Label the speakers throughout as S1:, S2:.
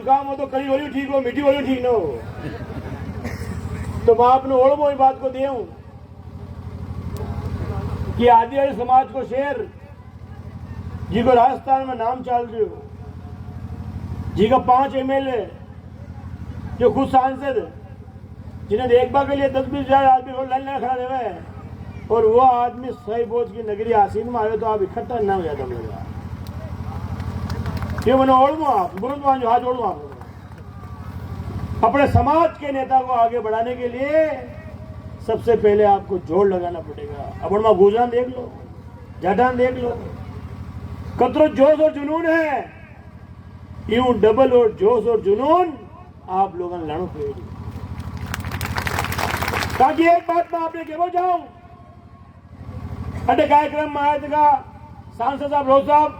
S1: जुकाम हो तो कड़ी होली ठीक हो, मीठी होली ठीक न हो। तो मैं आपने ओढ़ो बात को देऊं कि आदिवासी समाज को शेर जी को राजस्थान में नाम चाल रहे हो, जी का 5 MLA जो खुद सांसद जिन्हें देखभाल के लिए 10-20 हजार आदमी को लाइन खड़ा रहे हैं, और वो आदमी सही बोझ की नगरी आसीन में आए तो आप इकट्ठा ना हो जाता मेरा क्यों मैंने ओढ़ू आप बुरुद मान जो हाथ जोड़ू आप अपने समाज के नेता को आगे बढ़ाने के लिए सबसे पहले आपको जोड़ लगाना पड़ेगा। अपन में गुजरान देख लो, जाटान देख लो, कतरो जोश और जुनून है, यूं डबल और जोश और जुनून आप लोगों ने लड़ो पे। ताकि एक बात मैं आपने कहना चाहूं, अटे कार्यक्रम में आया था सांसद साहब रोज साहब,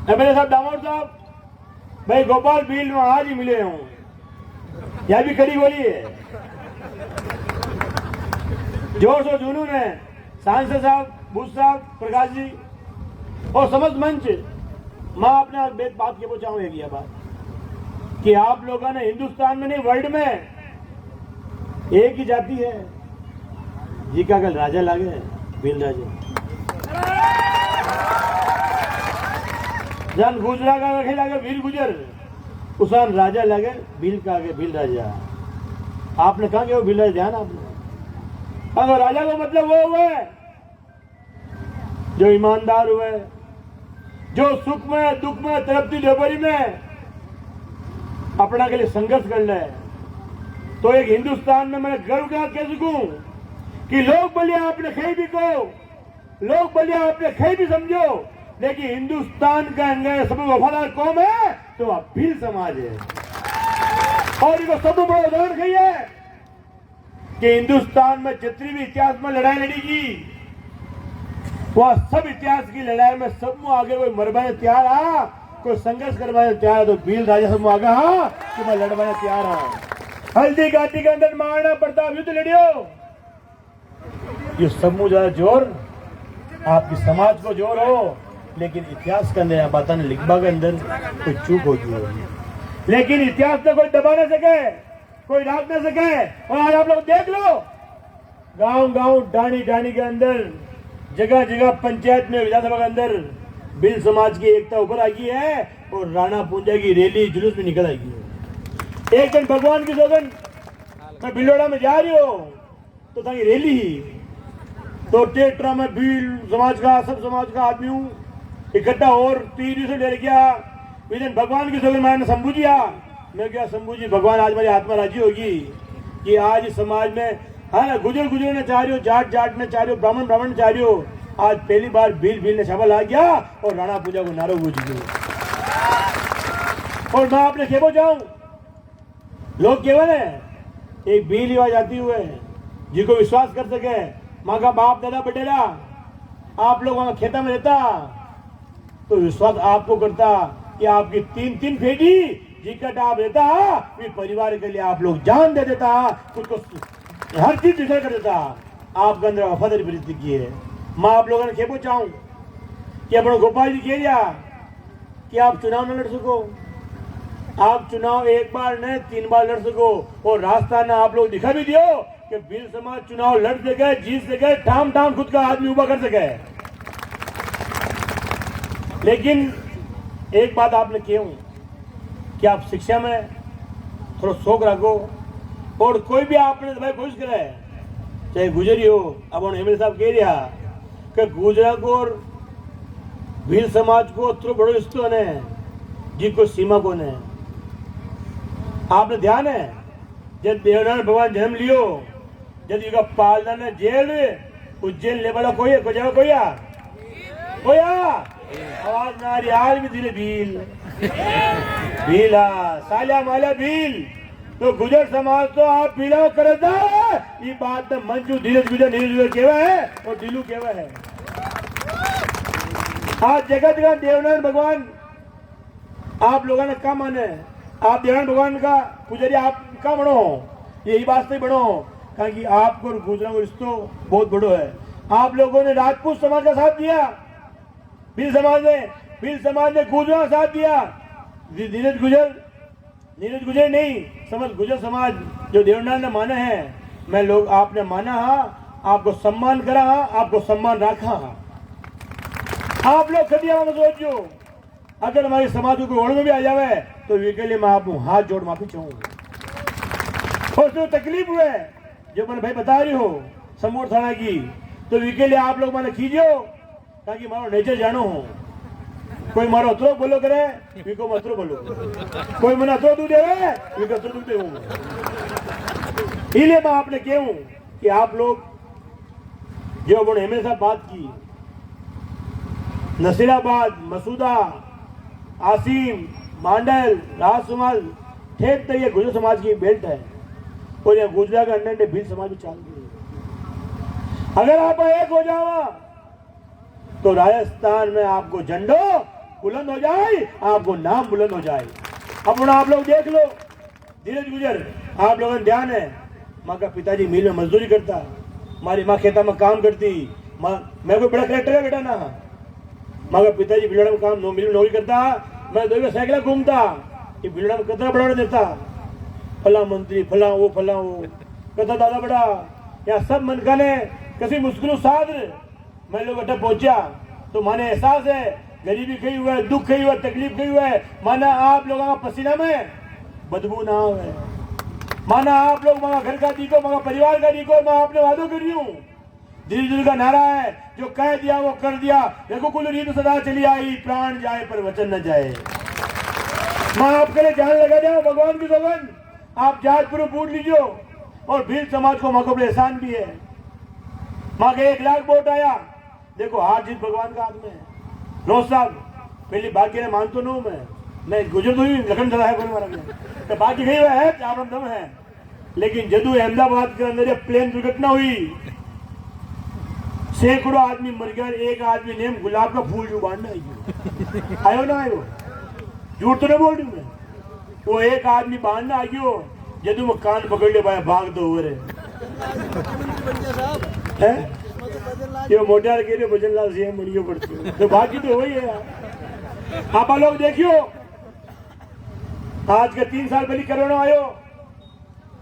S1: MLA साहब डामोर साहब, भाई गोपाल बिल में आज ही मिले हूं, यह भी कड़ी बोली है, जोश और जुनून है। सांसद साहब, बुश साहब, प्रकाश जी और समस्त मंच, मैं आपने बात के चाहूंगी यह बात कि आप लोगों ने हिंदुस्तान में नहीं वर्ल्ड में एक ही जाति है जी का कल राजा लागे भील राजा जन गुजरा का रखे लागे भील गुजर, उसान राजा लगे भील का आगे भील राजा। आपने कहा कि वो भील राजा ध्यान आपने कहा राजा का मतलब वो हुए जो ईमानदार हुए, जो सुख में दुख में तरक्की लेबरी में अपना के लिए संघर्ष कर ले। तो एक हिंदुस्तान में मैं गर्व का कह सकूं कि लोग बलिया आपने खई भी कहो, लोग बलिया आपने खई भी समझो, लेकिन हिंदुस्तान का अंदर सबसे वफादार कौम है तो आप भील समाज है। और इनको सब बड़ा उदाहरण कही है कि हिंदुस्तान में जितनी भी इतिहास में लड़ाई लड़ी की, वह सब इतिहास की लड़ाई में सब में आगे कोई मरवाने तैयार हा, कोई संघर्ष करवाने तैयार है, तो भील राजा सब में आगे हा कि मैं लड़वाने तैयार हा। हल्दी घाटी के अंदर महाराणा प्रताप युद्ध लड़ियो, ये सब में ज्यादा जोर आपकी समाज को जोर हो, लेकिन इतिहास के अंदर बात ने लिखबा के अंदर कोई चूक होती है, लेकिन इतिहास में कोई दबा न सके, कोई राख न सके। और आज आप लोग देख लो गांव गांव डाणी डाणी के अंदर जगह जगह पंचायत में विधानसभा के अंदर भील समाज की एकता ऊपर आ गई है और राणा पूंजा की रैली जुलूस में निकल आई है। एक दिन भगवान की सौगन मैं भिलोड़ा में जा रही हूँ तो था रैली ही, तो टेट्रा में भील समाज का सब समाज का आदमी हूँ इकट्ठा और 3 से ले गया। विजन भगवान की सौगन मैंने शंभू जी आ, मैं क्या शंभू जी भगवान आज मेरी आत्मा राजी होगी कि आज समाज में है गुजर गुजर ने चाह रही हो, जाट जाट ने चाह रही हो, ब्राह्मण ब्राह्मण चाह रही हो, आज पहली बार भील भील ने शबल आ गया और राणा पूजा को नारो गूंज गई। और मैं आपने खेबो जाऊं लोग केवल है एक भील आवाज आती हुए जिनको विश्वास कर सके, माँ का बाप दादा बटेरा आप लोग वहां खेता में रहता तो विश्वास आपको करता कि आपकी 3 फेटी जिकट आप रहता फिर परिवार के लिए आप लोग जान दे देता, उसको हर चीज डिसाइड कर देता। आपके अंदर वफादारी वृद्धि की है। मैं आप लोगों ने खेपो चाहूं कि अपने गोपाल जी कह दिया कि आप चुनाव न लड़ सको, आप चुनाव एक बार नहीं 3 बार लड़ सको, और राजस्थान ने आप लोग दिखा भी दियो कि भील समाज चुनाव लड़ सके, जीत सके, ठाम ठाम खुद का आदमी उभा कर सके। लेकिन एक बात आपने कहूं कि आप शिक्षा में थोड़ा शौक रखो, और कोई भी आपने भाई कोशिश करे चाहे गुजरी हो। अब MLA साहब कह रहा कि गुजरा को और भील समाज को थोड़ा बड़ो रिश्तो ने जिसको सीमा को ने आपने ध्यान है जब देवनारायण भगवान जन्म लियो, जब इनका पालना ने जेल उज्जैन ले वाला कोई आवाज ना रही आज भी धीरे भील भीला साला माला भील, तो गुजर समाज तो आप पीला करता ये बात तो मंजू धीरज गुजर नीरज केवा है और दिलू केवा है। आज जगत का देवनारायण भगवान आप लोगों ने क्या माने, आप देवनारायण भगवान का पुजारी आप क्या बनो, यही बात से बनो, कारण कि आपको गुजरा को रिश्तो बहुत बड़ो है। आप लोगों ने राजपूत समाज का साथ दिया, भील समाज ने गुजरा का साथ दिया, धीरज गुजर नीरज गुजर नहीं, समझ गुजर समाज जो देवनाथ ने माने हैं, मैं लोग आपने माना हाँ, आपको सम्मान करा हाँ, आपको सम्मान रखा हाँ। आप लोग कभी आप सोचो, अगर हमारे समाज को ओढ़ में भी आ जावे तो वे के लिए मैं आपको हाथ जोड़ माफी चाहूंगा। और जो तकलीफ हुए जो मैंने भाई बता रही हो समूह थाना की, तो वे के लिए आप लोग मैंने कीजिए ताकि मारो नेचर जानो हो। कोई मारो अतरो बोलो करे, वीको मतरो बोलो, कोई मैंने अतरो दूध दे वीको अतरो दूध दे। इसलिए मैं आपने कहूं कि आप लोग जो उन्होंने हमेशा बात की, नसीराबाद, मसूदा, आसिम, मांडल, राजसमाज ठेठ तो ये गुजर समाज की बेल्ट है और ये गुजरात के अंडर भील समाज में चाल रही है। अगर आप एक हो जाओ तो राजस्थान में आपको झंडो बुलंद हो जाए, आपको नाम बुलंद हो जाए। अब आप लोग देख लो, धीरज गुजर आप लोगों ने ध्यान है, माँ का पिताजी मिल में मजदूरी करता, हमारी माँ खेता में काम करती, मैं कोई बड़ा करेक्टर है बेटा ना, माँ का पिताजी बिलड़ा में काम मिल में नौकरी करता, मैं दो साइकिल घूमता, ये बिलड़ा में कितना बड़ा देता, फला मंत्री फला वो कथा दादा बड़ा, या सब मन का ने किसी मुश्किल साथ मैं लोग अटक पहुंचा तो माने एहसास है, गरीबी कही हुआ है, दुख कही हुआ है, तकलीफ कही हुआ है, माना आप लोगों का पसीना में बदबू ना हो, माना आप लोग मगा घर का दीको, मगा परिवार का दीको, मैं आपने वादो कर रही हूँ। धीरे का नारा है, जो कह दिया वो कर दिया, देखो कुल रीत सदा चली आई, प्राण जाए पर वचन न जाए। मैं आपके लिए जान लगा जाओ, भगवान की सौगंध, आप जात पूरे पूछ लीजिए। और भील समाज को माँ को एहसान भी है, माँ के 1 लाख वोट आया, देखो हार जीत भगवान का हाथ में है। रोज साहब पहली बाकी ने मानतो नो मैं गुजर तो ही लखन चला है मारा में तो बाकी गई हुआ है चार दम है, लेकिन जदू अहमदाबाद के अंदर प्लेन दुर्घटना हुई, सैकड़ों आदमी मर गए, एक आदमी ने गुलाब का फूल जो बांधना आयो ना आयो, झूठ तो नहीं बोल रही मैं, वो एक आदमी बांधना आयो, जदू मैं कान पकड़ ले पाया भाग दो हो रहे ये मोटार के लिए भजन लाल सिंह मरियो पड़ती तो बाकी तो वही है यार। आप लोग देखियो, आज के 3 साल पहले कोरोना आयो,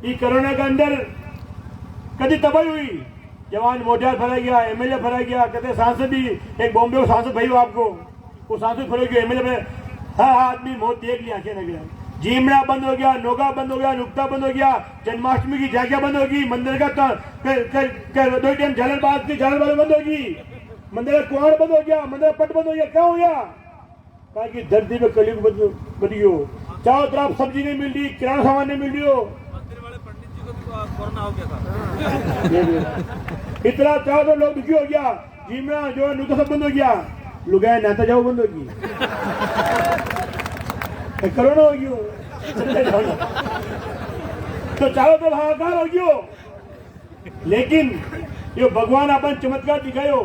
S1: ये कोरोना के अंदर कभी तबाही हुई, जवान मोटार फरा गया, एमएलए फरा गया, कहते सांसद ही एक बॉम्बे को सांसद भाई आपको वो सांसद फरा गया, एमएलए में हाँ आदमी मौत देख लिया क्या लग गया, जीमड़ा बंद हो गया, नोगा बंद हो गया, नुक्ता बंद हो गया, जन्माष्टमी की झांकियां बंद होगी, मंदिर का 2 टाइम झालरबाज की झालरबाज बंद होगी, मंदिर का कुआर बंद हो गया, मंदिर का पट बंद हो गया, क्या हो गया? कहा कि धरती में कलयुग बनी हो, चारों तरफ सब्जी नहीं मिल रही, किराना सामान नहीं मिल रही हो,
S2: मंदिर वाले पंडित जी को कोरोना हो गया था,
S1: इतना चारों तरफ लोग दुखी हो गया, जीमड़ा जो है नुक्ता सब बंद हो गया, लुगाया नाता जाओ बंद होगी, कोरोना हो गयो तो चारों तरफ हाहाकार हो गयो। लेकिन ये भगवान अपन चमत्कार दिखायो,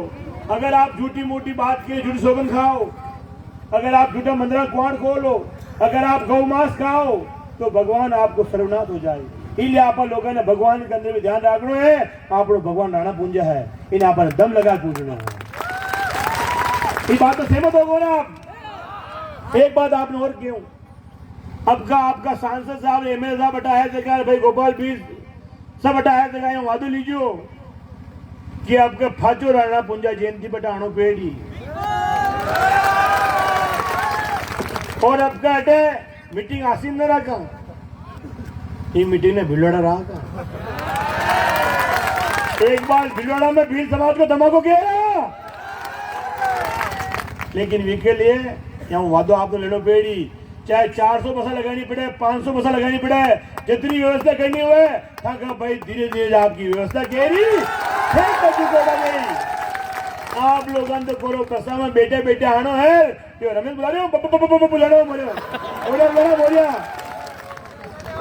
S1: अगर आप झूठी मोटी बात के झूठी सौगंध खाओ, अगर आप झूठा मंदिर कुआं खोलो, अगर आप गौ मांस खाओ तो भगवान आपको सर्वनाश हो जाए। इसलिए आप लोगों ने भगवान के अंदर भी ध्यान रखना है, आप लोग भगवान राणा पूंजा है, इन आप दम लगा पूजना है। इस बात तो सहमत हो गए ना आप? एक बात आपने और क्यों, आपका सांसद साहब एमएलए साहब हटाया जगह, भाई गोपाल भी सब हटाया जगह, वादो लीजियो कि आपके फाचो राणा पुंजा जयंती बटाणो पेड़ी और आपका हटे मीटिंग आसीन न रखा, ये मीटिंग ने भिलवाड़ा रहा था, एक बार भिलवाड़ा में भील समाज को धमाको किया, लेकिन वी के लिए यहाँ वादो आपको लेनो पेड़ी, चाहे 400 बसा लगानी पड़े, 500 बसा लगानी पड़े, जितनी व्यवस्था करनी हुए भाई धीरे धीरे आपकी व्यवस्था करी, आप लोग तो करो बसा में बेटे बेटे आनो है, रमेश बुला रहे हो बुला रहे हो बोलिया,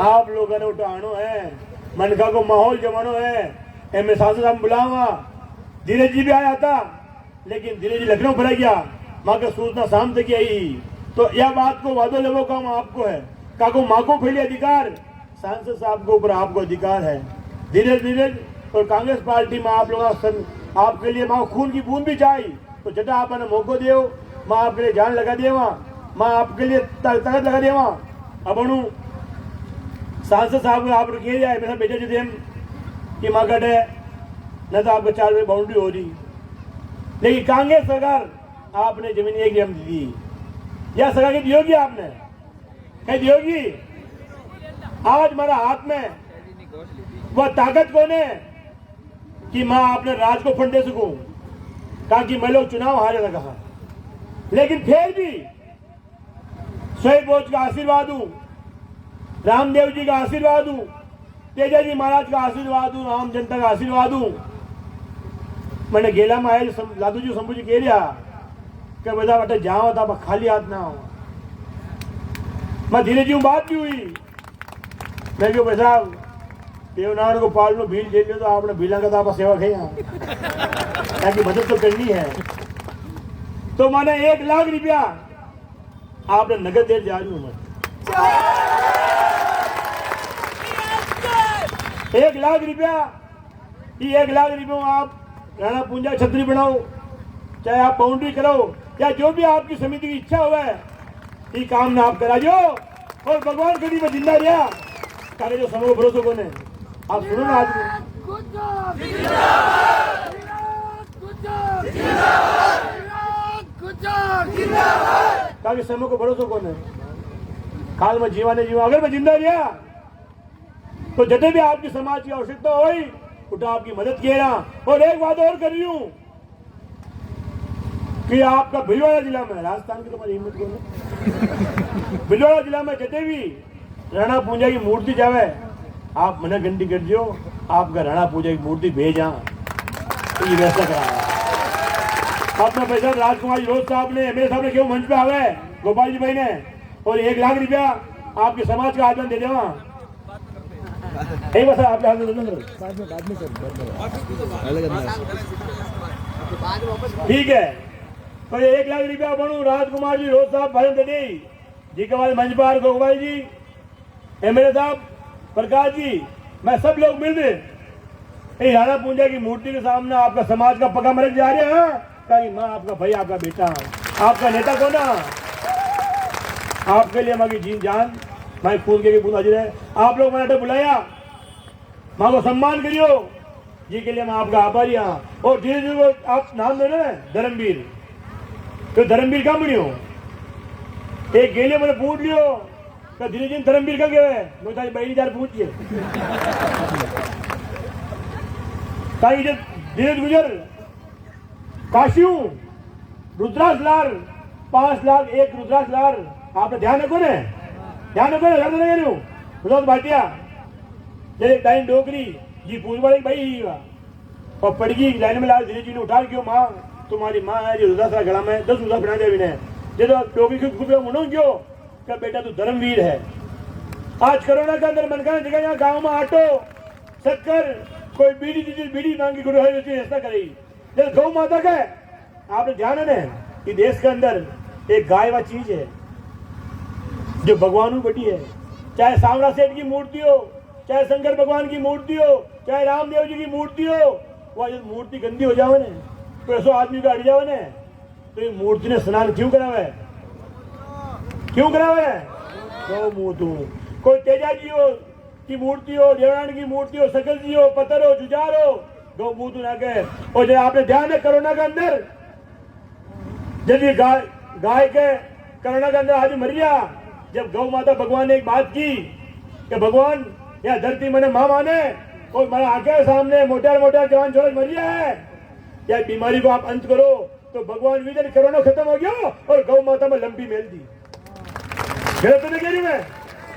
S1: आप लोगों ने उठानो है, मनका को माहौल जमानो है, एम एस साहब बुलावा, धीरज जी भी आया था, लेकिन धीरज जी लखनऊ भरा गया, माँ का सूचना शाम तक आई, तो यह बात को वादो लेवो काम आपको है, काको माँ को फैली अधिकार, सांसद साहब के ऊपर आपको अधिकार है। धीरज धीरज और कांग्रेस पार्टी में आप लोग आपके लिए माँ खून की बूंद भी चाहिए, तो जटा आपने मौको देव, माँ आपके लिए जान लगा देवा, माँ आपके लिए ताकत लगा देवा, अब सांसद साहब को आप कह जाए मेरा बेटा जी हम कि माँ कट है न तो आपको 4 बाउंड्री हो रही, लेकिन कांग्रेस सरकार आपने जमीन एक नियम दी या सरकार की दियोगी आपने कहीं दियोगी। आज हमारा हाथ में वह ताकत कौन है कि माँ आपने राज को फंड दे सकूं, कहा कि मैं लोग चुनाव हारे लगा, लेकिन फिर भी शहीद बोझ का आशीर्वाद हूं, रामदेव जी का आशीर्वाद हूं, तेजा जी महाराज का आशीर्वाद हूं, आम जनता का आशीर्वाद हूं। मैंने गेला में आए लादू जी शंभू जी कह रहा कि બધા માટે જાઓ તો ખાલી હાથ ના આવો। मैं धीरे जी बात भी हुई, मैं क्यों भाई साहब देवनारायण गोपाल में भील झेल लिया तो आपने भीला का तो आप सेवा खाई ताकि मदद तो करनी है। तो मैंने 1 लाख रुपया आपने नगद दे जा रही हूँ मैं 1 लाख रुपया। ये 1 लाख रुपये आप राणा पूंजा छतरी बनाओ, चाहे आप बाउंड्री कराओ या जो भी आपकी समिति की इच्छा हुआ है ये काम ना आप करा जो। और भगवान कभी में जिंदा रहा तारे जो समूह भरोसा को ने आप सुनो ना आज ताकि समूह को भरोसा को ने काल में जीवा ने जीवा अगर मैं जिंदा रहा तो जते भी आपकी समाज की आवश्यकता हुई उठा आपकी मदद किया। और एक बात और कर रही हूं कि आपका भिलवाड़ा जिला में राजस्थान की तुम्हारी हिम्मत को भिलवाड़ा जिला में जते भी राणा पूंजा की मूर्ति जावे आप मना गंदी कर दियो, आपका राणा पूंजा की मूर्ति भेजा तो ये वैसा करा। अपना पैसा राजकुमार रोज साहब ने मेरे सामने क्यों मंच पे आवे गोपाल जी भाई ने और 1 लाख रुपया आपके समाज का आदमी दे देवा। एक बार आप ठीक है तो 1 लाख रुपया बनू राजकुमार जी रोज साहब भाई दे जी के बाद मंजपाल गोपाल जी एमएलए साहब प्रकाश जी मैं सब लोग मिल रहे राणा पूंजा की मूर्ति के सामने आपका समाज का पका मरक जा रहे हैं ताकि माँ आपका भाई आपका बेटा आपका नेता को ना आपके लिए हमारी जी जान मैं खून के बूंद हाजिर है। आप लोग मैंने बुलाया माँ को सम्मान करियो जी के लिए मैं आपका आभारी हाँ। और धीरे धीरे आप नाम दे रहे धर्मवीर तो धर्मवीर कहाँ बनी हो एक गेले मैंने पूछ लियो तो धीरे धीरे धर्मवीर का क्या है मैं तारी बहनी जार पूछिए ताकि जब धीरे गुजर काशियों रुद्राक्ष लाल 5 लाख 1 रुद्राक्ष लाल आपने ध्यान रखो ने रुद्राक्ष भाटिया जैसे टाइम डोकरी जी पूछ वाले भाई और पड़गी लाइन में लाल धीरे जी ने उठा क्यों माँ तुम्हारी माँ है जो रुद्राक्ष गला में 10 रुद्राक्ष बना दिया विनय जो डोकरी के मुनो क्यों क्या बेटा तू धर्मवीर है। आज कोरोना के अंदर मन का जगह गाँव में आटो शक्कर कोई बीड़ी मांगी गुरु है ऐसा करेगी जैसे गौ माता का आपने ध्यान है कि देश के अंदर एक गाय व चीज है जो भगवान बड़ी है। चाहे सांवरा सेठ की मूर्ति हो, चाहे शंकर भगवान की मूर्ति हो, चाहे रामदेव जी की मूर्ति हो, वह जब मूर्ति गंदी हो जावे ने तो ऐसा आदमी का अड़ जावे ने तो ये मूर्ति ने स्नान क्यों करावे गौ मूर्ति कोई तेजा जी हो की मूर्ति हो, देवरान की मूर्ति हो, सकल जी हो, पत्थर हो, जुजार हो, गौ मूर्ति ना कहे। और जब आपने ध्यान है कोरोना के अंदर जब ये गाय के कोरोना के अंदर आज मर गया जब गौ माता भगवान ने एक बात की कि भगवान या धरती मैंने माँ माने और मेरा आंखें सामने मोटा जवान छोड़ मर गया है या बीमारी को आप अंत करो तो भगवान विजय कोरोना खत्म हो गया और गौ माता में लंबी मेल दी। गलत तो नहीं कह रही मैं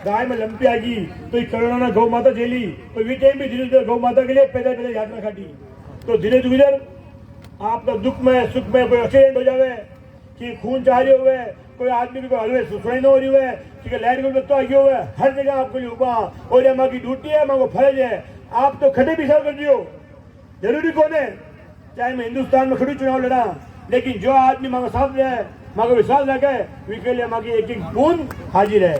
S1: गाय में लंबी आ गई तो ये कोरोना ने गौ माता झेली तो वी टाइम भी धीरे धीरे गौ माता के लिए पैदल यात्रा काटी तो धीरे धीरे आपका दुख में सुख में कोई एक्सीडेंट हो जावे कि खून चाह रहे हुए कोई आदमी को हलवे सुनाई न हो रही है ठीक है लाइट को तो आगे हुआ हर जगह आपको लिए उबा और ये माँ की ड्यूटी है माँ को फर्ज है आप तो खड़े भी कर दियो जरूरी कौन है चाहे मैं हिंदुस्तान में खड़ी चुनाव लड़ा लेकिन जो आदमी माँ को साथ रहे माँ को विश्वास रखे वे के लिए माँ की एक बूंद हाजिर है।